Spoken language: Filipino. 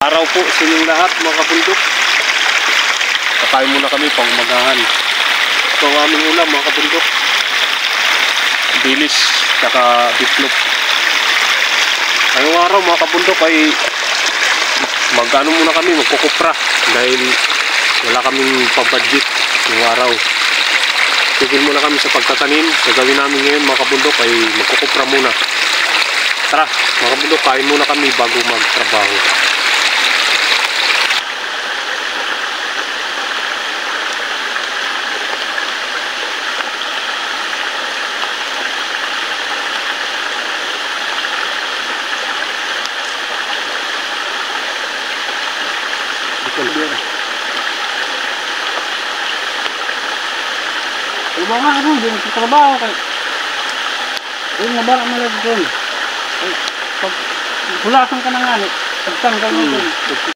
Araw po sa inyong lahat mga kabundok. Kakain muna kami pang umagahan. Ito ang aming ulam mga kabundok. Bilis saka bitlop. Ngayong araw mga kabundok ay muna kami, magkukupra dahil wala kaming pabudget ngayong araw. Tigil muna kami sa pagtatanim. Sa gawin namin ngayon mga kabundok ay magkukupra muna. Tara mga kabundok, kain muna kami bago magtrabaho. Iba nga ano, hindi nagtatrabaho kay ayun nga ba ang malagyan. Pag hulasan ka na nga, pagtanggal mo dun.